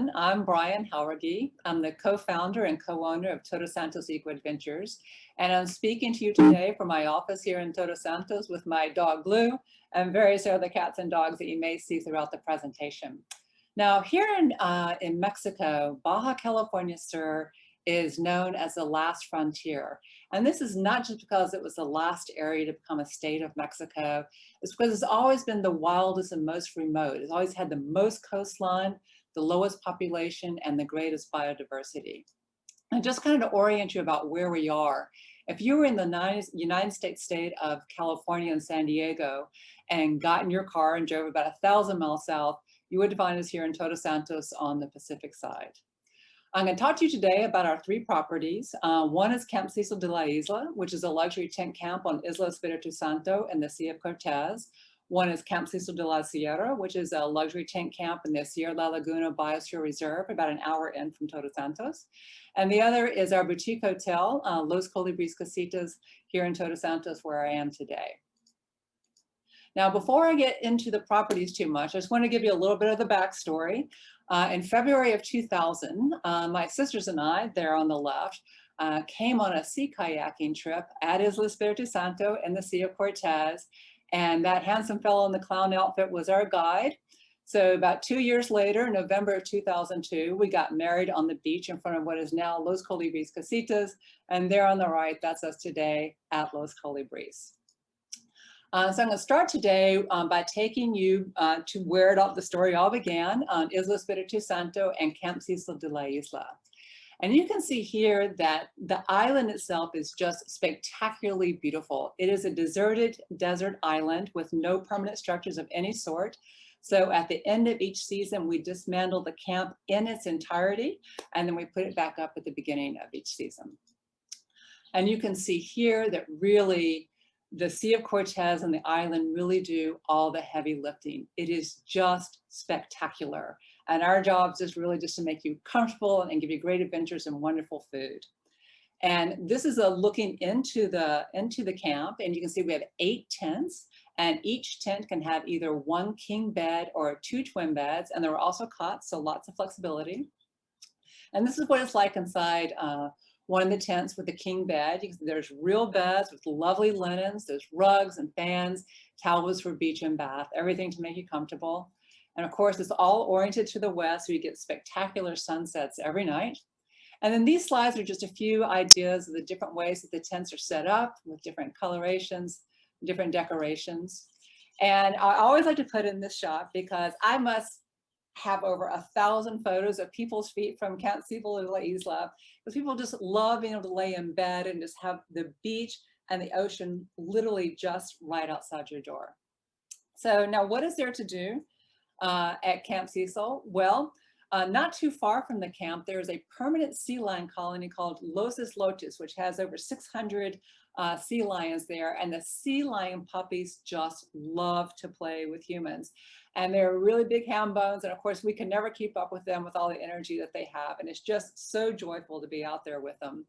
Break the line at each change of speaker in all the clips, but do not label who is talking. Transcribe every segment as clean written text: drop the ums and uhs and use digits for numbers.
everyone. I'm Brian Howergy. I'm the co-founder and co-owner of Todos Santos Eco Adventures. And I'm speaking to you today from my office here in Todos Santos with my dog Blue and various other cats and dogs that you may see throughout the presentation. Now, here in Mexico, Baja California Sur is known as the last frontier. And this is not just because it was the last area to become a state of Mexico. It's because it's always been the wildest and most remote. It's always had the most coastline, the lowest population, and the greatest biodiversity. And just kind of to orient you about where we are, if you were in the United States state of California and San Diego and got in your car and drove about 1,000 miles south, you would find us here in Todos Santos on the Pacific side. I'm going to talk to you today about our three properties. One is Camp Cecil de la Isla, which is a luxury tent camp on Isla Espiritu Santo in the Sea of Cortez. One is Camp Cecil de la Sierra, which is a luxury tent camp in the Sierra La Laguna Biosphere Reserve, about an hour in from Todos Santos. And the other is our boutique hotel, Los Colibris Casitas, here in Todos Santos, where I am today. Now, before I get into the properties too much, I just want to give you a little bit of the backstory. In February of 2000, my sisters and I, there on the left, came on a sea kayaking trip at Isla Espiritu Santo in the Sea of Cortez. And that handsome fellow in the clown outfit was our guide. So about 2 years later, November of 2002, we got married on the beach in front of what is now Los Colibris Casitas. And there on the right, that's us today at Los Colibris. So I'm going to start today by taking you to where the story all began, on Isla Espiritu Santo and Camp Cecil de la Isla. And you can see here that the island itself is just spectacularly beautiful. It is a deserted desert island with no permanent structures of any sort. So at the end of each season, we dismantle the camp in its entirety, and then we put it back up at the beginning of each season. And you can see here that really the Sea of Cortez and the island really do all the heavy lifting. It is just spectacular. And our job is really just to make you comfortable and give you great adventures and wonderful food. And this is a looking into the camp, and you can see we have 8 tents, and each tent can have either 1 king bed or 2 twin beds, and there are also cots, so lots of flexibility. And this is what it's like inside one of the tents with the king bed. You can see there's real beds with lovely linens, there's rugs and fans, towels for beach and bath, everything to make you comfortable. And of course, it's all oriented to the west, so you get spectacular sunsets every night. And then these slides are just a few ideas of the different ways that the tents are set up with different colorations, different decorations. And I always like to put in this shot because I must have over 1,000 photos of people's feet from Camp Cecil de la Isla, because people just love being able to lay in bed and just have the beach and the ocean literally just right outside your door. So now what is there to do at Camp Cecil? Well, not too far from the camp, there's a permanent sea lion colony called Los Islotes, which has over 600 sea lions there, and the sea lion puppies just love to play with humans. And they're really big ham bones, and of course we can never keep up with them with all the energy that they have, and it's just so joyful to be out there with them.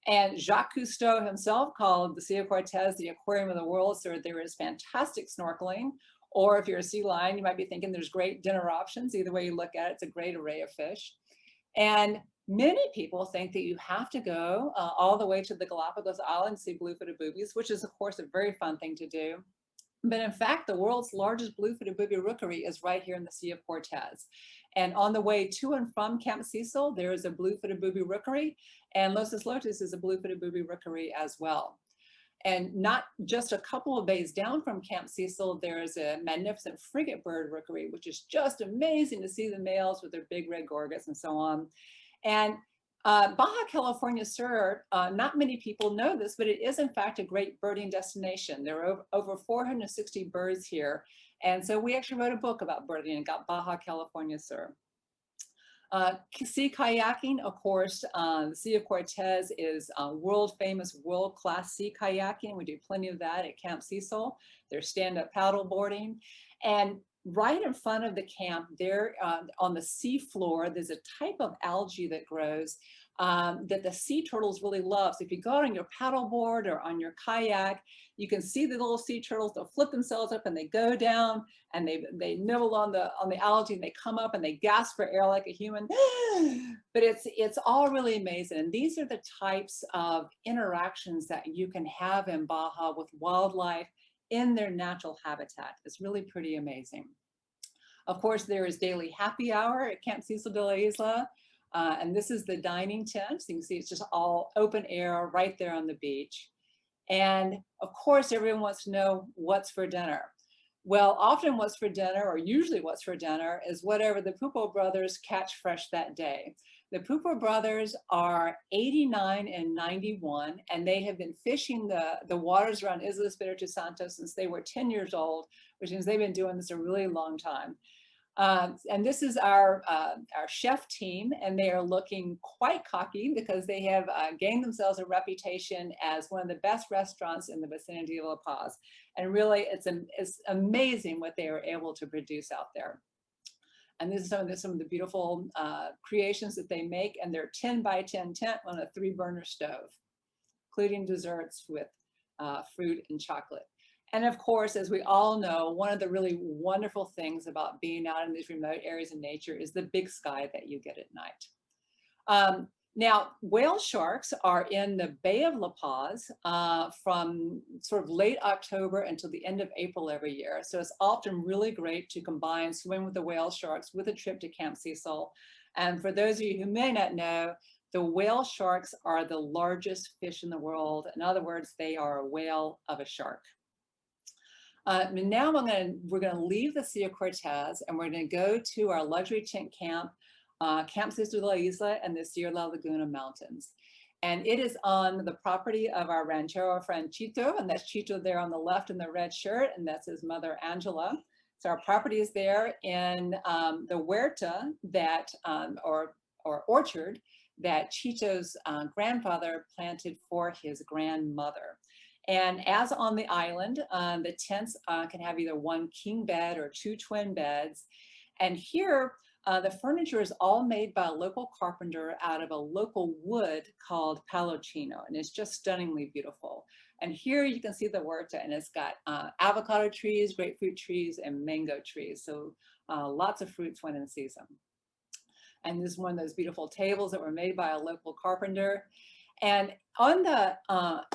And Jacques Cousteau himself called the Sea of Cortez the aquarium of the world, so there is fantastic snorkeling. Or if you're a sea lion, you might be thinking there's great dinner options. Either way you look at it, it's a great array of fish. And many people think that you have to go all the way to the Galapagos Islands to see blue-footed boobies, which is, of course, a very fun thing to do. But in fact, the world's largest blue-footed booby rookery is right here in the Sea of Cortez. And on the way to and from Camp Cecil, there is a blue-footed booby rookery, and Los Islotes is a blue-footed booby rookery as well. And not just a couple of bays down from Camp Cecil, there is a magnificent frigate bird rookery, which is just amazing to see the males with their big red gorgets and so on. And Baja California Sur, not many people know this, but it is in fact a great birding destination. There are over 460 birds here. And so we actually wrote a book about birding and got Baja California Sur. Sea kayaking, of course, the Sea of Cortez is world famous, world-class sea kayaking. We do plenty of that at Camp Cecil. There's stand-up paddle boarding. And right in front of the camp there on the sea floor, there's a type of algae that grows that the sea turtles really love. So if you go out on your paddleboard or on your kayak, you can see the little sea turtles. They'll flip themselves up and they go down and they nibble on the algae and they come up and they gasp for air like a human. But it's all really amazing. And these are the types of interactions that you can have in Baja with wildlife in their natural habitat. It's really pretty amazing. Of course, there is daily happy hour at Camp Cecil de la Isla. And this is the dining tent. So you can see it's just all open air right there on the beach. And of course, everyone wants to know what's for dinner. Well, often what's for dinner, or usually what's for dinner, is whatever the Pupo brothers catch fresh that day. The Pupo brothers are 89 and 91, and they have been fishing the waters around Isla Espiritu Santo since they were 10 years old, which means they've been doing this a really long time. And this is our chef team, and they are looking quite cocky because they have gained themselves a reputation as one of the best restaurants in the vicinity of La Paz. And really, it's amazing what they are able to produce out there. And this is some of the beautiful creations that they make, and they're 10 by 10 tent on a 3-burner stove, including desserts with fruit and chocolate. And of course, as we all know, one of the really wonderful things about being out in these remote areas of nature is the big sky that you get at night. Now, whale sharks are in the Bay of La Paz from sort of late October until the end of April every year. So it's often really great to combine swimming with the whale sharks with a trip to Camp Cecil. And for those of you who may not know, the whale sharks are the largest fish in the world. In other words, they are a whale of a shark. Now we're going to leave the Silla Cortez and we're going to go to our luxury tent camp, Camp Cecil de la Isla and the Sierra La Laguna Mountains. And it is on the property of our ranchero friend Chito, and that's Chito there on the left in the red shirt, and that's his mother Angela. So our property is there in the huerta that, or orchard that Chito's grandfather planted for his grandmother. And as on the island, the tents can have either one king bed or 2 twin beds. And here, the furniture is all made by a local carpenter out of a local wood called palo chino, and it's just stunningly beautiful. And here you can see the huerta, and it's got avocado trees, grapefruit trees, and mango trees. So lots of fruits when in season. And this is one of those beautiful tables that were made by a local carpenter. And on the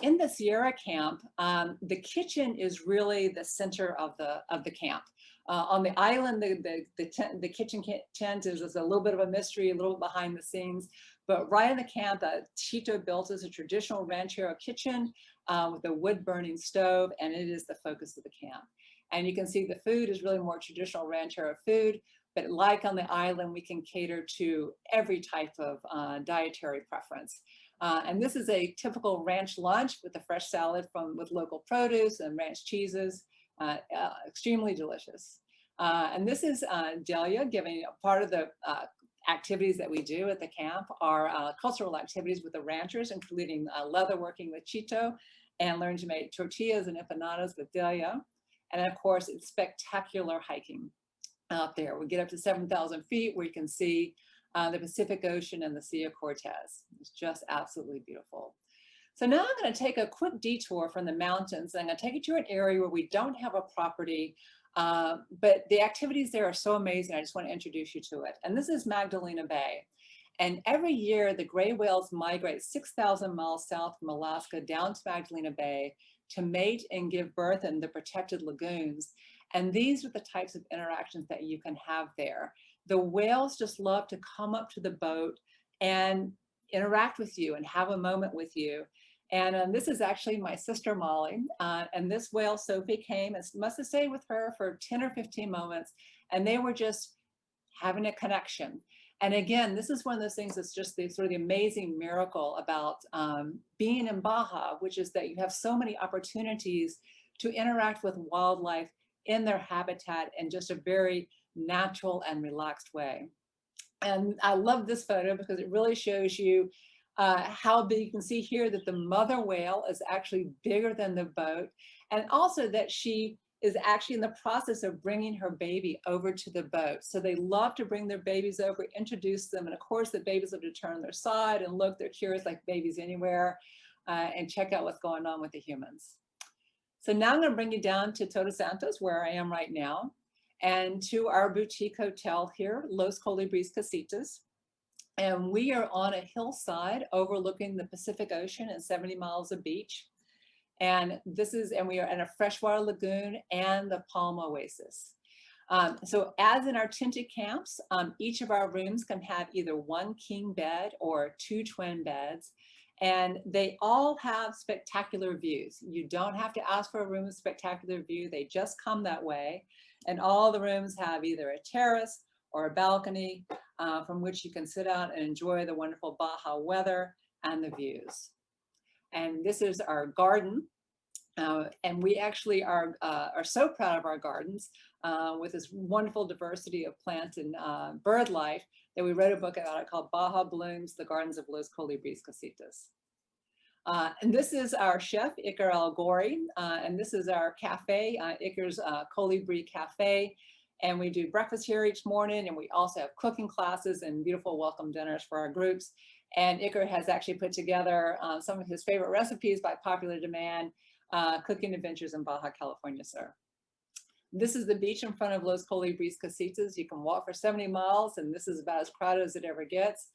in the Sierra camp, the kitchen is really the center of the camp. On the island, the kitchen tent is a little bit of a mystery, a little behind the scenes. But right in the camp, Chito built as a traditional ranchero kitchen with a wood burning stove, and it is the focus of the camp. And you can see the food is really more traditional ranchero food. But like on the island, we can cater to every type of dietary preference. And this is a typical ranch lunch with a fresh salad with local produce and ranch cheeses, extremely delicious. And this is Delia giving part of the activities that we do at the camp are cultural activities with the ranchers, including leather working with Chito and learning to make tortillas and empanadas with Delia. And of course, it's spectacular hiking out there. We get up to 7,000 feet where you can see the Pacific Ocean and the Silla Cortez. It's just absolutely beautiful. So now I'm going to take a quick detour from the mountains, and I'm going to take you to an area where we don't have a property, but the activities there are so amazing. I just want to introduce you to it. And this is Magdalena Bay. And every year the gray whales migrate 6,000 miles south from Alaska down to Magdalena Bay to mate and give birth in the protected lagoons. And these are the types of interactions that you can have there. The whales just love to come up to the boat and interact with you and have a moment with you. And this is actually my sister Molly, and this whale Sophie came and must have stayed with her for 10 or 15 moments, and they were just having a connection. And again, this is one of those things that's just the sort of the amazing miracle about being in Baja, which is that you have so many opportunities to interact with wildlife in their habitat in just a very natural and relaxed way. And I love this photo because it really shows you how big. You can see here that the mother whale is actually bigger than the boat, and also that she is actually in the process of bringing her baby over to the boat. So they love to bring their babies over, introduce them. And of course, the babies love to turn their side and look, they're curious like babies anywhere, and check out what's going on with the humans. So now I'm going to bring you down to Todos Santos, where I am right now, and to our boutique hotel here, Los Colibris Casitas. And we are on a hillside overlooking the Pacific Ocean and 70 miles of beach. And we are in a freshwater lagoon and the Palm Oasis. So as in our tinted camps, each of our rooms can have either one king bed or 2 twin beds. And they all have spectacular views. You don't have to ask for a room with spectacular view. They just come that way. And all the rooms have either a terrace or a balcony from which you can sit out and enjoy the wonderful Baja weather and the views. And this is our garden. And we actually are so proud of our gardens with this wonderful diversity of plant and bird life that we wrote a book about it called Baja Blooms, The Gardens of Los Colibris Casitas. And this is our chef, Iker Al Gori, and this is our cafe, Iker's Colibri Cafe. And we do breakfast here each morning, and we also have cooking classes and beautiful welcome dinners for our groups. And Iker has actually put together some of his favorite recipes by popular demand, cooking adventures in Baja California Sur. This is the beach in front of Los Colibris Casitas. You can walk for 70 miles, and this is about as crowded as it ever gets.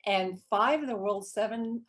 And 5 of the world's 7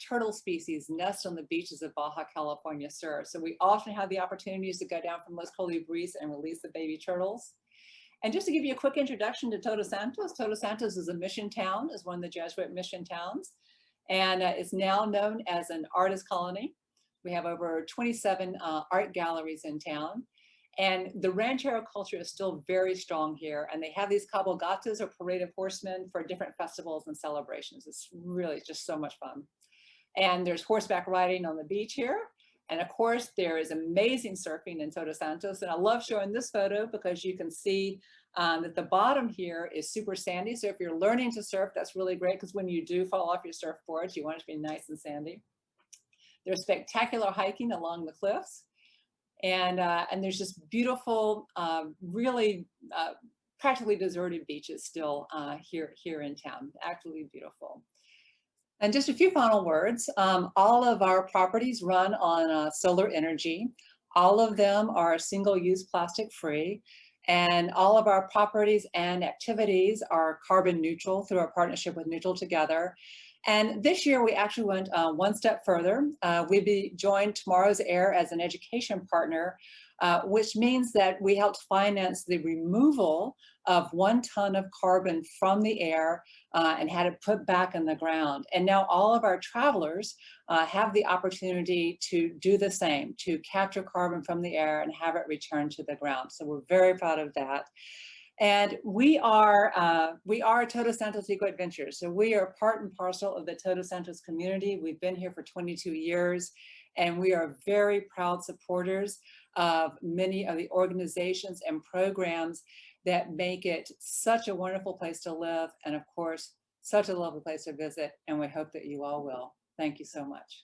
turtle species nest on the beaches of Baja California Sur. So we often have the opportunities to go down from Los Colibris and release the baby turtles. And just to give you a quick introduction to Todos Santos, Todos Santos is a mission town, is one of the Jesuit mission towns, and it's now known as an artist colony. We have over 27 art galleries in town, and the ranchero culture is still very strong here, and they have these cabalgatas or parade of horsemen for different festivals and celebrations. It's really just so much fun. And there's horseback riding on the beach here. And of course, there is amazing surfing in Todos Santos. And I love showing this photo because you can see that the bottom here is super sandy. So if you're learning to surf, that's really great because when you do fall off your surfboard, you want it to be nice and sandy. There's spectacular hiking along the cliffs. And there's just beautiful, really practically deserted beaches still here in town, absolutely beautiful. And just a few final words. All of our properties run on solar energy. All of them are single-use plastic free. And all of our properties and activities are carbon neutral through our partnership with Neutral Together. And this year we actually went one step further. We joined Tomorrow's Air as an education partner, which means that we helped finance the removal of 1 ton of carbon from the air and had it put back in the ground. And now all of our travelers have the opportunity to do the same, to capture carbon from the air and have it returned to the ground. So we're very proud of that. And we are Todos Santos Eco Adventures. So we are part and parcel of the Todos Santos community. We've been here for 22 years, and we are very proud supporters of many of the organizations and programs that make it such a wonderful place to live, and of course, such a lovely place to visit, and we hope that you all will. Thank you so much.